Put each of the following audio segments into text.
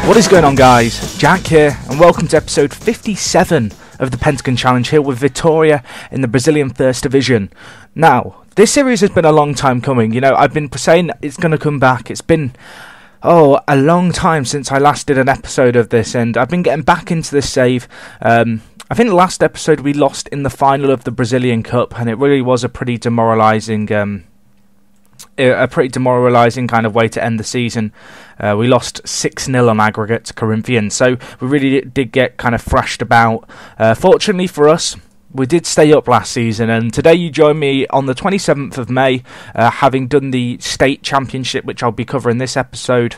What is going on, guys? Jack here, and welcome to episode 57 of the Pentagon Challenge here with Vitória in the Brazilian First Division. Now, this series has been a long time coming. You know, I've been saying it's going to come back. It's been, a long time since I last did an episode of this, and I've been getting back into this save. I think the last episode we lost in the final of the Brazilian Cup, and it really was a pretty demoralising kind of way to end the season. We lost 6-0 on aggregate to Corinthians, so we really did get kind of thrashed about. Fortunately for us, we did stay up last season, and today you join me on the 27th of May, having done the state championship, which I'll be covering this episode.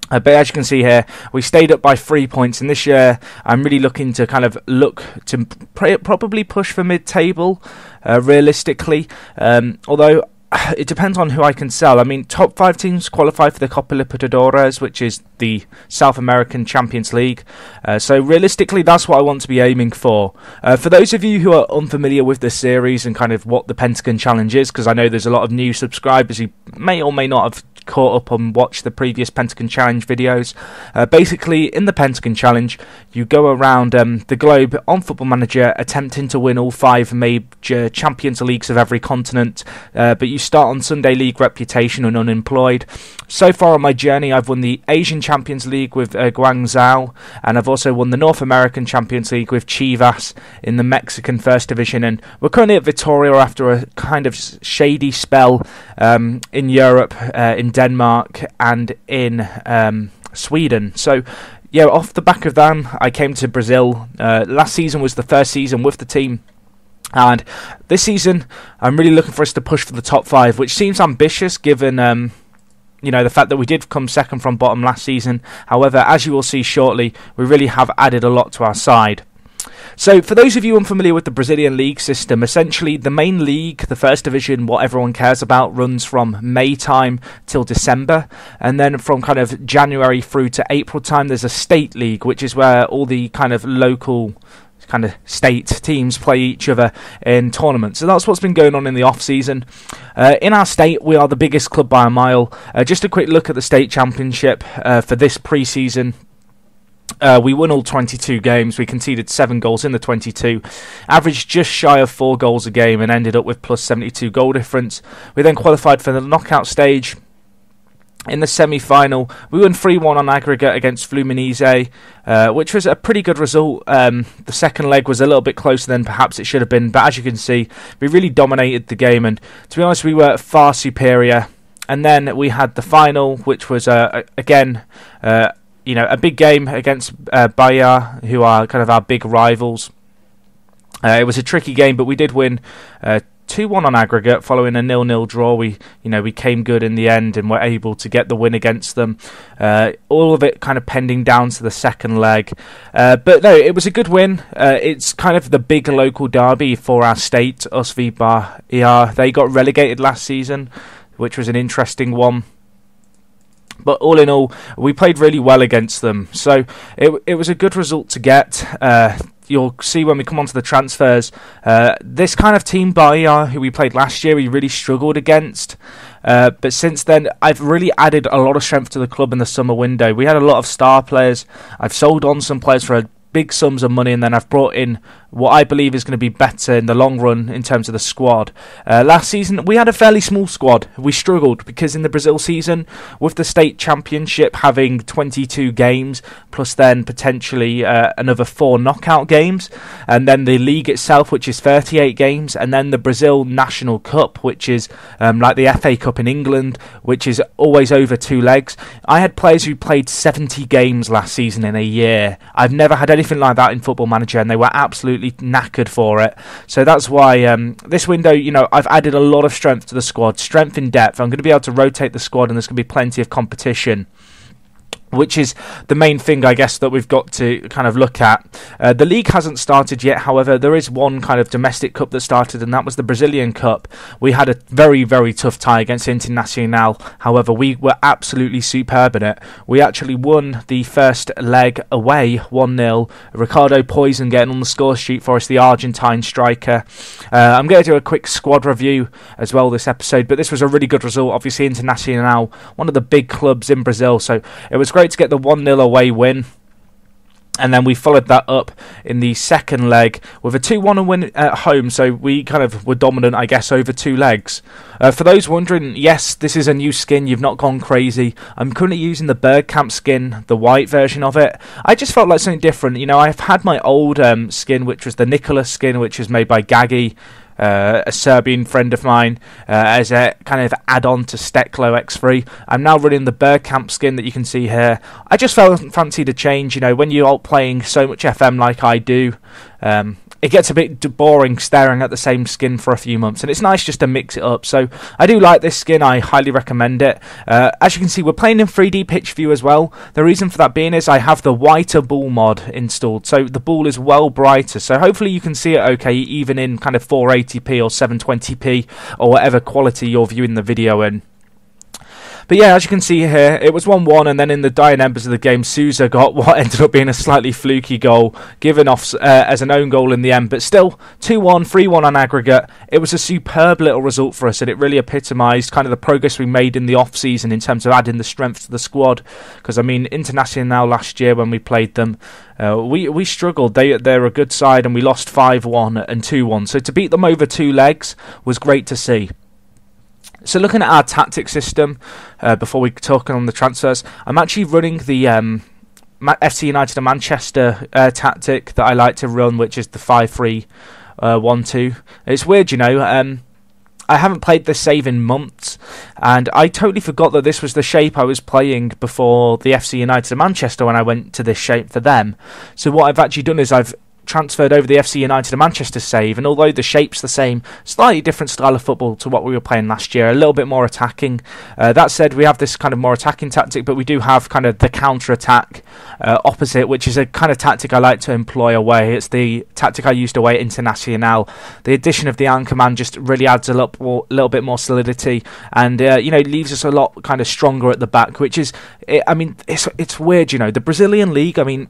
But as you can see here, we stayed up by 3 points, and this year I'm really looking to probably push for mid-table, realistically, although it depends on who I can sell. I mean, top 5 teams qualify for the Copa Libertadores, which is the South American Champions League. So realistically, that's what I want to be aiming for. For those of you who are unfamiliar with this series and kind of what the Pentagon Challenge is, because I know there's a lot of new subscribers who may or may not have caught up and watched the previous Pentagon Challenge videos. Basically, in the Pentagon Challenge, you go around the globe on Football Manager attempting to win all 5 major Champions Leagues of every continent, but you start on Sunday League reputation and unemployed. So far on my journey, I've won the Asian Champions League with Guangzhou, and I've also won the North American Champions League with Chivas in the Mexican First Division, and we're currently at Vitória after a kind of shady spell in Europe, in Denmark and in Sweden. So yeah, off the back of that, I came to Brazil. Last season was the first season with the team, and this season I'm really looking for us to push for the top 5, which seems ambitious given the fact that we did come second from bottom last season. However, as you will see shortly, we really have added a lot to our side. So, for those of you unfamiliar with the Brazilian league system, essentially the main league, the First Division, what everyone cares about, runs from May time till December, and then from kind of January through to April time, there's a state league, which is where all the kind of local kind of state teams play each other in tournaments. So that's what's been going on in the off-season. In our state, we are the biggest club by a mile. Just a quick look at the state championship for this pre-season. We won all 22 games. We conceded 7 goals in the 22, averaged just shy of 4 goals a game, and ended up with plus 72 goal difference. We then qualified for the knockout stage. In the semi-final, we won 3-1 on aggregate against Fluminense, which was a pretty good result. The second leg was a little bit closer than perhaps it should have been, but as you can see, we really dominated the game, and to be honest, we were far superior. And then we had the final, which was, again, a big game against Bahia, who are kind of our big rivals. It was a tricky game, but we did win 2-1 on aggregate following a 0-0 draw. We came good in the end and were able to get the win against them. All of it kind of pending down to the second leg. But no, it was a good win. It's kind of the big local derby for our state, us v Bahia. They got relegated last season, which was an interesting one. But all in all, we played really well against them. So it was a good result to get. You'll see when we come on to the transfers, this kind of team, Bahia, who we played last year, we really struggled against. But since then, I've really added a lot of strength to the club in the summer window. We had a lot of star players. I've sold on some players for big sums of money, and then I've brought in what I believe is going to be better in the long run in terms of the squad. Last season, we had a fairly small squad. We struggled because in the Brazil season, with the state championship having 22 games, plus then potentially another 4 knockout games, and then the league itself, which is 38 games, and then the Brazil National Cup, which is like the FA Cup in England, which is always over 2 legs. I had players who played 70 games last season in a year. I've never had anything like that in Football Manager, and they were absolutely knackered for it. So that's why this window, I've added a lot of strength to the squad, strength in depth. I'm going to be able to rotate the squad, and there's going to be plenty of competition, which is the main thing, I guess, that we've got to kind of look at. The league hasn't started yet. However, there is one kind of domestic cup that started, and that was the Brazilian Cup. We had a very, very tough tie against Internacional. However, we were absolutely superb in it. We actually won the first leg away 1-0. Ricardo Poison getting on the score sheet for us, the Argentine striker. I'm going to do a quick squad review as well this episode, but this was a really good result. Obviously, Internacional, one of the big clubs in Brazil, so it was great to get the 1-0 away win. And then we followed that up in the second leg with a 2-1 win at home, so we kind of were dominant, I guess, over 2 legs. For those wondering, yes, this is a new skin, you've not gone crazy. I'm currently using the Bergkamp skin, the white version of it. I just felt like something different. You know, I've had my old skin, which was the Nicholas skin, which was made by Gagi, a Serbian friend of mine, as a kind of add-on to Steklo X3. I'm now running the Bergkamp skin that you can see here. I just fancied a change. You know, when you're playing so much FM like I do, it gets a bit boring staring at the same skin for a few months, and it's nice just to mix it up. So I do like this skin, I highly recommend it. As you can see, we're playing in 3D pitch view as well. The reason for that being is I have the whiter ball mod installed, so the ball is well brighter, so hopefully you can see it okay even in kind of 480p or 720p or whatever quality you're viewing the video in. But yeah, as you can see here, it was 1-1, and then in the dying embers of the game, Sousa got what ended up being a slightly fluky goal, given off as an own goal in the end. But still, 2-1, 3-1 on aggregate. It was a superb little result for us, and it really epitomised kind of the progress we made in the off-season in terms of adding the strength to the squad. Because, I mean, Internacional last year when we played them, we struggled. They're a good side, and we lost 5-1 and 2-1. So to beat them over 2 legs was great to see. So looking at our tactic system, before we talk on the transfers, I'm actually running the FC United of Manchester tactic that I like to run, which is the 5-3-1-2. It's weird, you know. I haven't played this save in months, and I totally forgot that this was the shape I was playing before the FC United of Manchester when I went to this shape for them. So what I've actually done is I've transferred over the FC United of Manchester save, and although the shape's the same, slightly different style of football to what we were playing last year, a little bit more attacking. That said, we have this kind of more attacking tactic, but we do have kind of the counter-attack opposite, which is a kind of tactic I like to employ away. It's the tactic I used away at Internacional. The addition of the anchor man just really adds a little bit more solidity, and you know, leaves us a lot kind of stronger at the back, which is, I mean, it's weird, you know, the Brazilian league. I mean,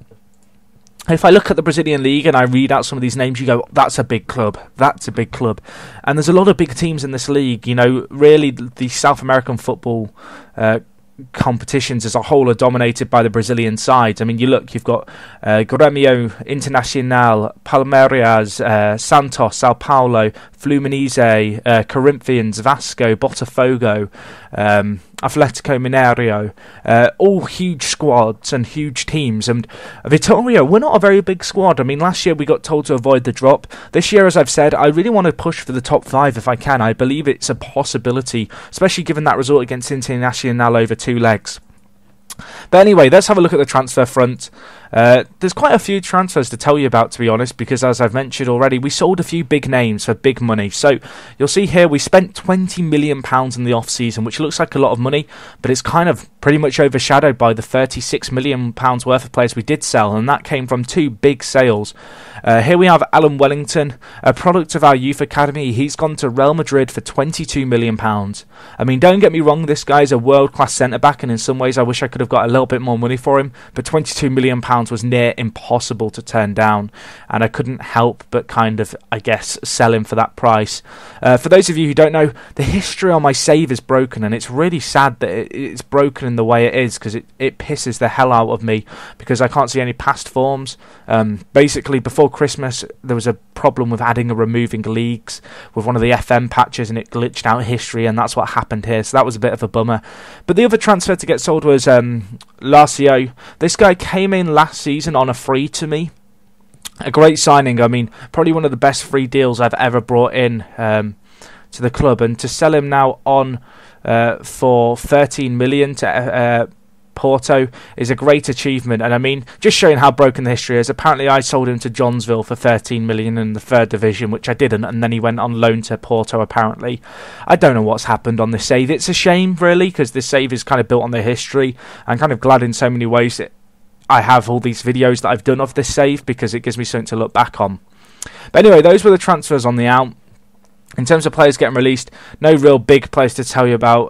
if I look at the Brazilian league and I read out some of these names, you go, that's a big club. That's a big club. And there's a lot of big teams in this league. You know, really, the South American football competitions as a whole are dominated by the Brazilian sides. I mean, you look, you've got Grêmio, Internacional, Palmeiras, Santos, Sao Paulo, Fluminense, Corinthians, Vasco, Botafogo, Atlético Mineiro, all huge squads and huge teams. And Vitória, we're not a very big squad. I mean, last year we got told to avoid the drop. This year, as I've said, I really want to push for the top 5 if I can. I believe it's a possibility, especially given that result against Internacional over 2 legs. But anyway, let's have a look at the transfer front. There's quite a few transfers to tell you about, to be honest, because as I've mentioned already, we sold a few big names for big money. So you'll see here we spent £20 million in the off-season, which looks like a lot of money, but it's kind of pretty much overshadowed by the £36 million worth of players we did sell, and that came from 2 big sales. Here we have Alan Wellington, a product of our youth academy. He's gone to Real Madrid for £22 million. I mean, don't get me wrong, this guy's a world-class centre-back, and in some ways I wish I could have got a little bit more money for him, but £22 million was near impossible to turn down, and I couldn't help but kind of, I guess, sell him for that price. For those of you who don't know, the history on my save is broken, and it's really sad that it's broken in the way it is, because it pisses the hell out of me, because I can't see any past forms. Basically, before Christmas, there was a problem with adding or removing leagues with one of the FM patches, and it glitched out history, and that's what happened here, so that was a bit of a bummer. But the other transfer to get sold was Lacio. This guy came in last season on a free to me. A great signing. I mean, probably one of the best free deals I've ever brought in to the club, and to sell him now on for 13 million to Porto is a great achievement. And I mean, just showing how broken the history is, apparently I sold him to Johnsville for 13 million in the 3rd division, which I didn't, and then he went on loan to Porto apparently. I don't know what's happened on this save. It's a shame really, because this save is kind of built on the history. I'm kind of glad in so many ways that I have all these videos that I've done of this save, because it gives me something to look back on. But anyway, those were the transfers on the out. In terms of players getting released, no real big players to tell you about.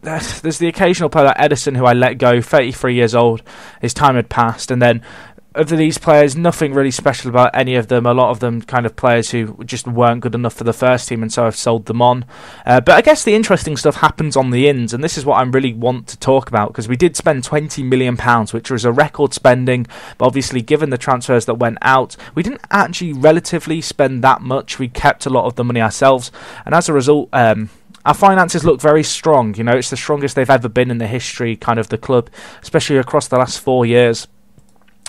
There's the occasional player like Edison, who I let go, 33 years old. His time had passed. And then of these players, nothing really special about any of them. A lot of them kind of players who just weren't good enough for the first team, and so I've sold them on. But I guess the interesting stuff happens on the ins, and this is what I really want to talk about, because we did spend £20 million, which was a record spending, but obviously given the transfers that went out, we didn't actually relatively spend that much. We kept a lot of the money ourselves, and as a result, our finances look very strong. You know, it's the strongest they've ever been in the history kind of the club, especially across the last 4 years.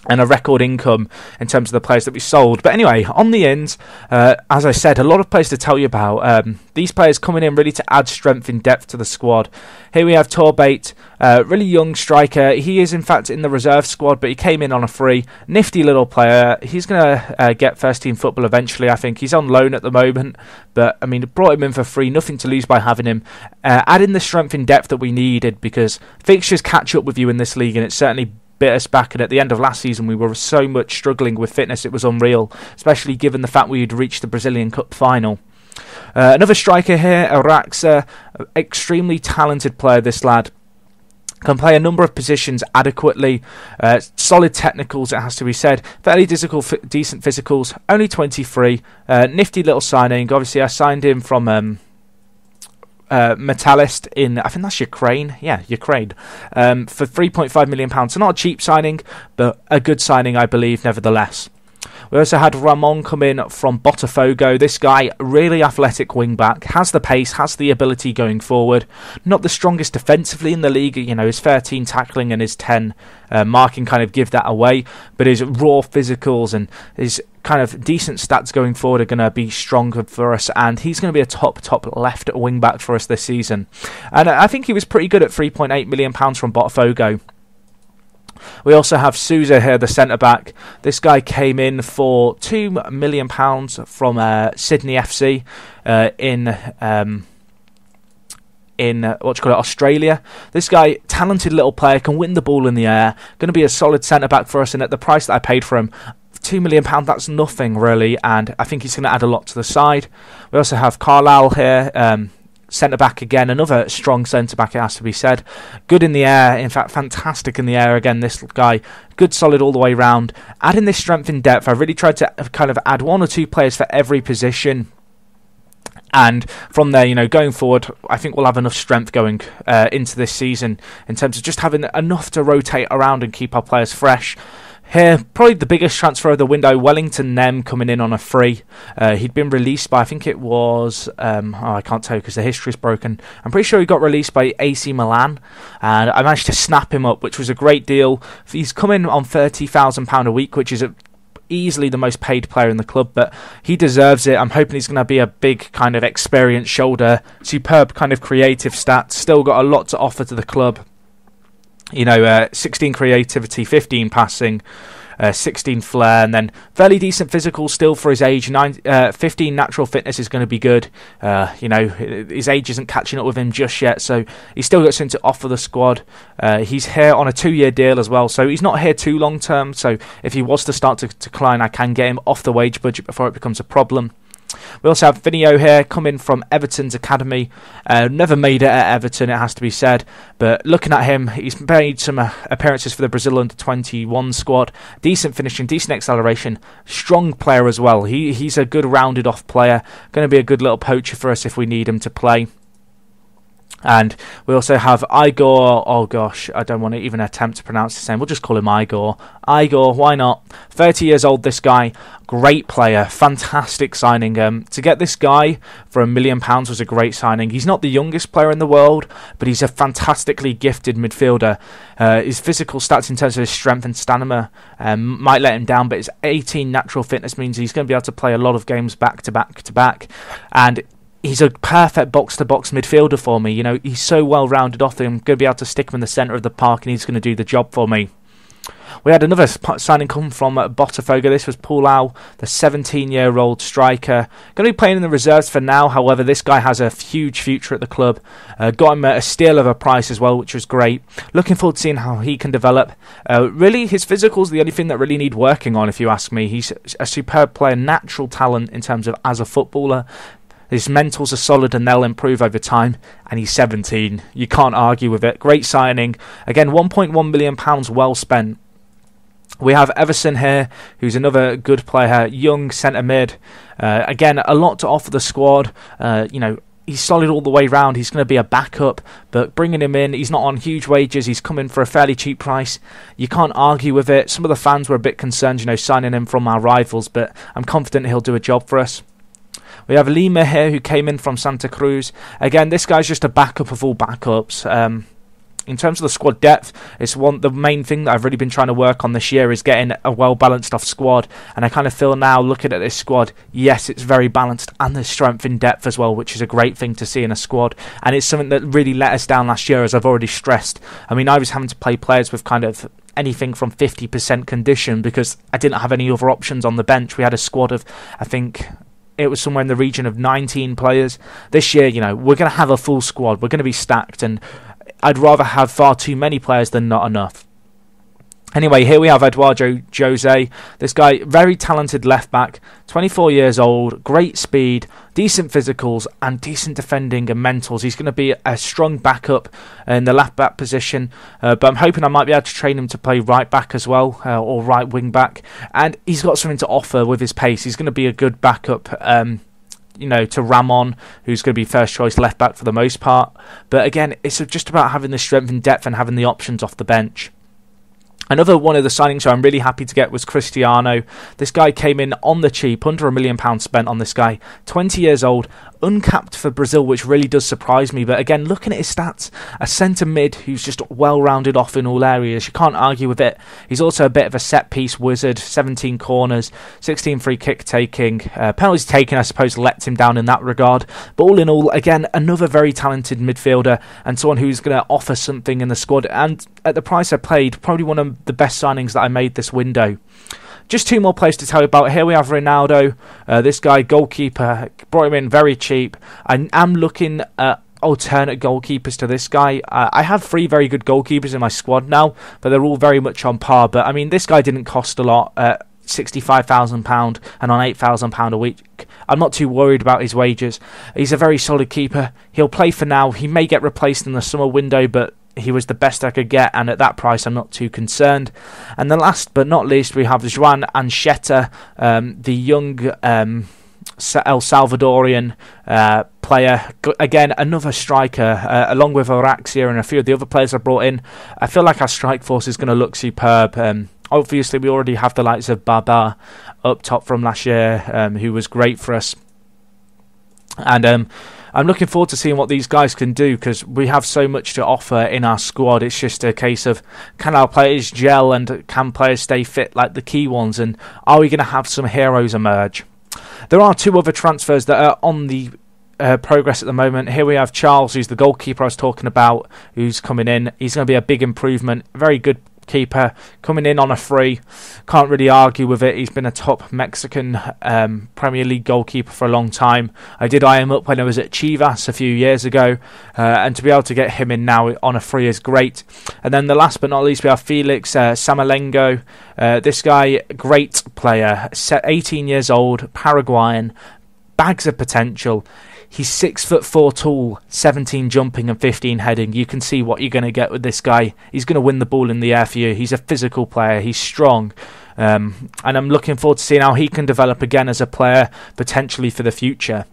And a record income in terms of the players that we sold. But anyway, on the ins, as I said, a lot of players to tell you about. These players coming in really to add strength and depth to the squad. Here we have Torbate, really young striker. He is in fact in the reserve squad, but he came in on a free. Nifty little player. He's going to get first team football eventually, I think. He's on loan at the moment, but I mean, brought him in for free. Nothing to lose by having him. Adding the strength and depth that we needed, because fixtures catch up with you in this league, and it's certainly bit us back, and at the end of last season we were so much struggling with fitness, it was unreal, especially given the fact we had reached the Brazilian Cup final. Another striker here, Araxa, extremely talented player, this lad. Can play a number of positions adequately, solid technicals, it has to be said, fairly decent physicals, only 23, nifty little signing. Obviously I signed him from Metallist in, I think that's Ukraine, Ukraine, for £3.5 million. So not a cheap signing, but a good signing, I believe, nevertheless. We also had Ramon come in from Botafogo. This guy, really athletic wing-back, has the pace, has the ability going forward. Not the strongest defensively in the league, you know, his 13 tackling and his 10 marking kind of give that away, but his raw physicals and his kind of decent stats going forward are going to be stronger for us, and he's going to be a top left wing-back for us this season. And I think he was pretty good at £3.8 million from Botafogo. We also have Souza here, the centre-back. This guy came in for £2 million from Sydney FC in Australia. This guy, talented little player, can win the ball in the air, going to be a solid centre-back for us, and at the price that I paid for him, £2 million, that's nothing really, and I think he's going to add a lot to the side. We also have Carlisle here, centre-back again, another strong centre-back, it has to be said. Good in the air, in fact, fantastic in the air again, this guy. Good, solid all the way round. Adding this strength in depth, I really tried to kind of add 1 or 2 players for every position. And from there, you know, going forward, I think we'll have enough strength going into this season in terms of just having enough to rotate around and keep our players fresh. Here, probably the biggest transfer of the window, Wellington Nem coming in on a free. He'd been released by, I think it was, I can't tell you because the history's broken. I'm pretty sure he got released by AC Milan, and I managed to snap him up, which was a great deal. He's come in on £30,000 a week, which is easily the most paid player in the club, but he deserves it. I'm hoping he's going to be a big kind of experienced shoulder, superb kind of creative stats, still got a lot to offer to the club. You know, 16 creativity, 15 passing, 16 flair, and then fairly decent physical still for his age. 15 natural fitness is going to be good. You know, his age isn't catching up with him just yet, so he's still got something to offer the squad. He's here on a 2-year deal as well, so he's not here too long term, so if he was to start to decline, I can get him off the wage budget before it becomes a problem. We also have Vinio here, coming from Everton's academy. Never made it at Everton, it has to be said. But looking at him, he's made some appearances for the Brazil under-21 squad. Decent finishing, decent acceleration. Strong player as well. He's a good rounded off player. Going to be a good little poacher for us if we need him to play. And we also have Igor, oh gosh, I don't want to even attempt to pronounce his name, we'll just call him Igor. Igor, why not? 30 years old, this guy, great player, fantastic signing. To get this guy for £1 million was a great signing. He's not the youngest player in the world, but he's a fantastically gifted midfielder. His physical stats in terms of his strength and stamina might let him down, but his 18 natural fitness means he's going to be able to play a lot of games back to back to back. And he's a perfect box-to-box midfielder for me. You know, he's so well-rounded off. I'm going to be able to stick him in the centre of the park, and he's going to do the job for me. We had another signing come from Botafogo. This was Paulau, the 17-year-old striker. Going to be playing in the reserves for now. However, this guy has a huge future at the club. Got him at a steal of a price as well, which was great. Looking forward to seeing how he can develop. Really, his physical's the only thing that really need working on, if you ask me. He's a superb player, natural talent in terms of as a footballer. His mentals are solid and they'll improve over time, and he's 17. You can't argue with it. Great signing. Again, £1.1 million well spent. We have Everson here, who's another good player, young centre mid. Again, a lot to offer the squad. He's solid all the way round. He's going to be a backup, but bringing him in, he's not on huge wages. He's come in for a fairly cheap price. You can't argue with it. Some of the fans were a bit concerned, signing him from our rivals, but I'm confident he'll do a job for us. We have Lima here, who came in from Santa Cruz. Again, this guy's just a backup of all backups. In terms of the squad depth, the main thing that I've really been trying to work on this year is getting a well-balanced off squad, and I kind of feel now, looking at this squad, yes, it's very balanced, and there's strength in depth as well, which is a great thing to see in a squad, and it's something that really let us down last year, as I've already stressed. I mean, I was having to play players with kind of anything from 50% condition because I didn't have any other options on the bench. We had a squad of, I think, it was somewhere in the region of 19 players. This year, we're going to have a full squad. We're going to be stacked, and I'd rather have far too many players than not enough. Anyway, here we have Eduardo Jose. This guy, very talented left back, 24 years old, great speed, decent physicals, and decent defending and mentals. He's going to be a strong backup in the left back position, but I'm hoping I might be able to train him to play right back as well, or right wing back. And he's got something to offer with his pace. He's going to be a good backup to Ramon, who's going to be first choice left back for the most part. But again, it's just about having the strength and depth and having the options off the bench. Another one of the signings I'm really happy to get was Cristiano. This guy came in on the cheap, under £1 million spent on this guy. 20 years old, uncapped for Brazil, which really does surprise me. But again, looking at his stats, a centre mid who's just well-rounded off in all areas. You can't argue with it. He's also a bit of a set-piece wizard, 17 corners, 16 free kick taking. Penalties taken, I suppose, let him down in that regard. But all in all, again, another very talented midfielder and someone who's going to offer something in the squad. And at the price I paid, probably one of the best signings that I made this window. Just two more players to tell you about. Here we have Ronaldo. This guy, goalkeeper, brought him in very cheap. I am looking at alternate goalkeepers to this guy. I have 3 very good goalkeepers in my squad now, but they're all very much on par. But I mean, this guy didn't cost a lot. £65,000 and on £8,000 a week. I'm not too worried about his wages. He's a very solid keeper. He'll play for now. He may get replaced in the summer window, but he was the best I could get, and at that price I'm not too concerned. And then last but not least, we have Joan Ancheta, the young El Salvadorian player. Again, another striker, along with Araxia and a few of the other players I brought in. I feel like our strike force is going to look superb. Obviously, we already have the likes of Baba up top from last year, who was great for us. And I'm looking forward to seeing what these guys can do, because we have so much to offer in our squad. It's just a case of, can our players gel and can players stay fit like the key ones, and are we going to have some heroes emerge? There are 2 other transfers that are on the progress at the moment. Here we have Charles, who's the goalkeeper I was talking about, who's coming in. He's going to be a big improvement, very good keeper, coming in on a free. Can't really argue with it. He's been a top Mexican Premier League goalkeeper for a long time. I did eye him up when I was at Chivas a few years ago, and to be able to get him in now on a free is great. And then the last but not least, we have Felix Samalengo. This guy, great player, 18 years old, Paraguayan, bags of potential. He's 6'4" tall, 17 jumping and 15 heading. You can see what you're going to get with this guy. He's going to win the ball in the air for you. He's a physical player. He's strong. And I'm looking forward to seeing how he can develop again as a player, potentially for the future.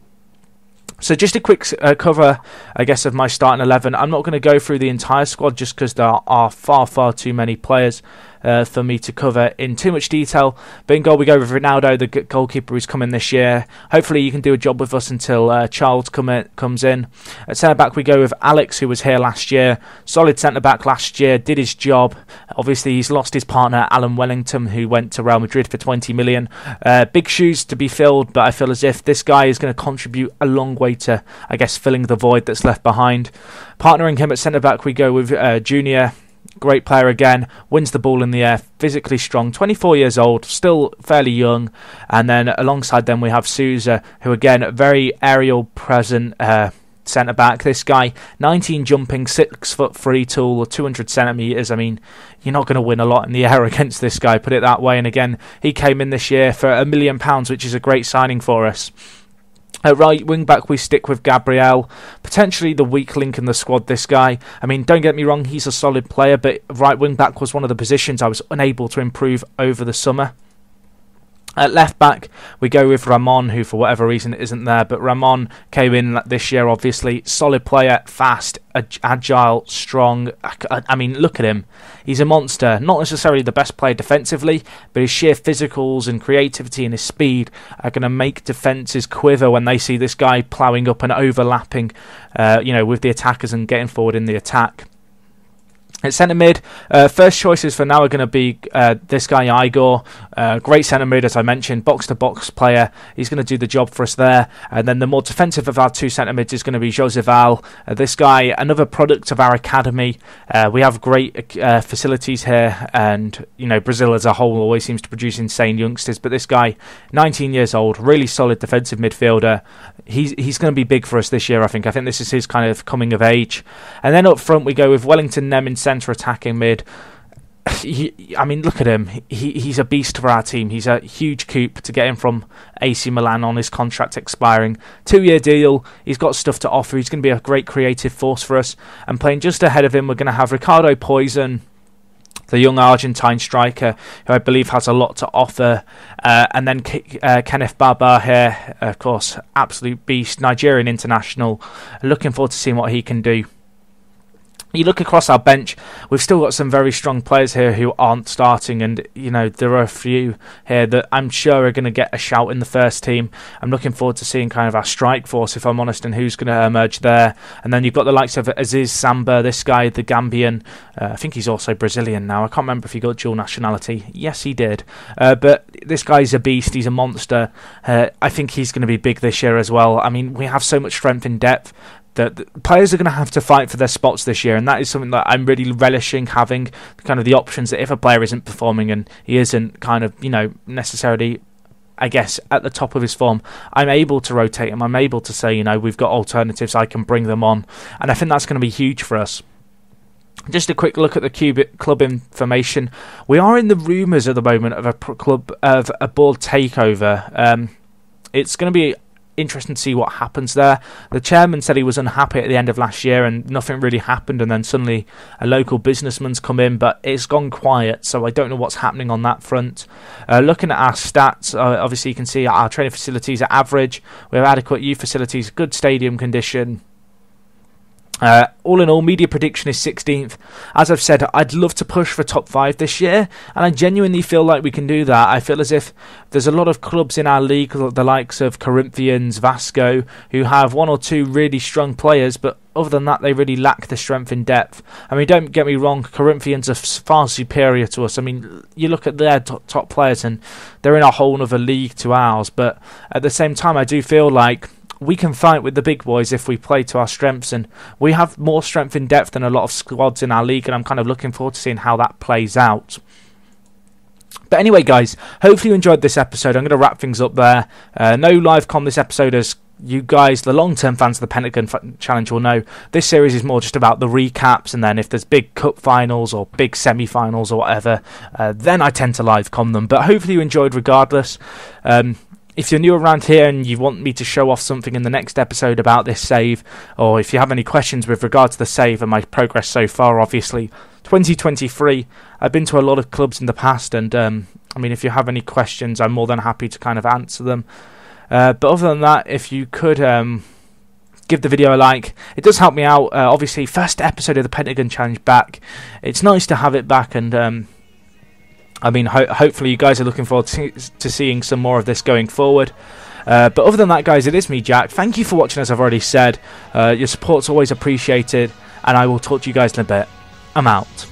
So just a quick cover, I guess, of my starting 11. I'm not going to go through the entire squad just because there are far too many players for me to cover in too much detail. But in goal, we go with Ronaldo, the goalkeeper who's coming this year. Hopefully, you can do a job with us until Charles comes in. At centre-back, we go with Alex, who was here last year. Solid centre-back last year, did his job. Obviously, he's lost his partner, Alan Wellington, who went to Real Madrid for 20 million. Big shoes to be filled, but I feel as if this guy is going to contribute a long way to, I guess, filling the void that's left behind. Partnering him at centre-back, we go with Junior. Great player again, wins the ball in the air, physically strong, 24 years old, still fairly young. And then alongside them we have Souza, who again, very aerial present centre-back. This guy, 19 jumping, 6'3" tall, 200 centimetres. I mean, you're not going to win a lot in the air against this guy, put it that way. And again, he came in this year for £1 million, which is a great signing for us. At right wing back, we stick with Gabriel, potentially the weak link in the squad. This guy, I mean, don't get me wrong, he's a solid player, but right wing back was one of the positions I was unable to improve over the summer. At left back, we go with Ramon, who for whatever reason isn't there, but Ramon came in this year, obviously. Solid player, fast, agile, strong. I mean, look at him. He's a monster. Not necessarily the best player defensively, but his sheer physicals and creativity and his speed are going to make defences quiver when they see this guy ploughing up and overlapping, with the attackers and getting forward in the attack. At centre mid, first choices for now are going to be this guy Igor, great centre mid as I mentioned, box to box player. He's going to do the job for us there. And then the more defensive of our two centre mids is going to be Joseval. This guy, another product of our academy. We have great facilities here, and Brazil as a whole always seems to produce insane youngsters. But this guy, 19 years old, really solid defensive midfielder. He's going to be big for us this year. I think this is his kind of coming of age. And then up front we go with Wellington Nem in centre attacking mid. Look at him. He's a beast for our team. He's a huge coup to get him from AC Milan on his contract expiring. 2-year deal. He's got stuff to offer. He's going to be a great creative force for us. And playing just ahead of him, we're going to have Ricardo Poison, the young Argentine striker, who I believe has a lot to offer. And then Kenneth Baba here, of course, absolute beast, Nigerian international. Looking forward to seeing what he can do. You look across our bench, we've still got some very strong players here who aren't starting, and there are a few here that I'm sure are going to get a shout in the first team. I'm looking forward to seeing kind of our strike force, if I'm honest, and who's going to emerge there. And then you've got the likes of Aziz Samba, this guy, the Gambian. I think he's also Brazilian now. I can't remember if he got dual nationality. Yes, he did. But this guy's a beast. He's a monster. I think he's going to be big this year as well. I mean, we have so much strength in depth that the players are going to have to fight for their spots this year, and that is something that I'm really relishing, having kind of the options that if a player isn't performing and he isn't kind of necessarily, I guess, at the top of his form, I'm able to rotate him. I'm able to say, we've got alternatives, I can bring them on, and I think that's going to be huge for us. Just a quick look at the club information. We are in the rumours at the moment of a board takeover. It's going to be interesting to see what happens there. The chairman said he was unhappy at the end of last year and nothing really happened, and then suddenly a local businessman's come in, but it's gone quiet, so I don't know what's happening on that front. Looking at our stats, obviously you can see our training facilities are average. We have adequate youth facilities, good stadium condition. All in all, media prediction is 16th. As I've said, I'd love to push for top 5 this year, and I genuinely feel like we can do that. I feel as if there's a lot of clubs in our league, the likes of Corinthians, Vasco, who have one or two really strong players, but other than that, they really lack the strength in depth. I mean, don't get me wrong, Corinthians are far superior to us. I mean, you look at their top players, and they're in a whole other league to ours, but at the same time, I do feel like we can fight with the big boys if we play to our strengths, and we have more strength in depth than a lot of squads in our league, and I'm kind of looking forward to seeing how that plays out. But anyway, guys, hopefully you enjoyed this episode. I'm going to wrap things up there. No live com this episode, as you guys, the long-term fans of the Pentagon Challenge, will know. This series is more just about the recaps, and then if there's big cup finals or big semi-finals or whatever, then I tend to live com them. But hopefully you enjoyed regardless. If you're new around here and you want me to show off something in the next episode about this save, or if you have any questions with regard to the save and my progress so far, obviously, 2023, I've been to a lot of clubs in the past, and if you have any questions, I'm more than happy to kind of answer them. But other than that, if you could give the video a like, it does help me out. Obviously, first episode of the Pentagon Challenge back. It's nice to have it back, and hopefully you guys are looking forward to seeing some more of this going forward. But other than that, guys, it is me, Jack. Thank you for watching, as I've already said. Your support's always appreciated, and I will talk to you guys in a bit. I'm out.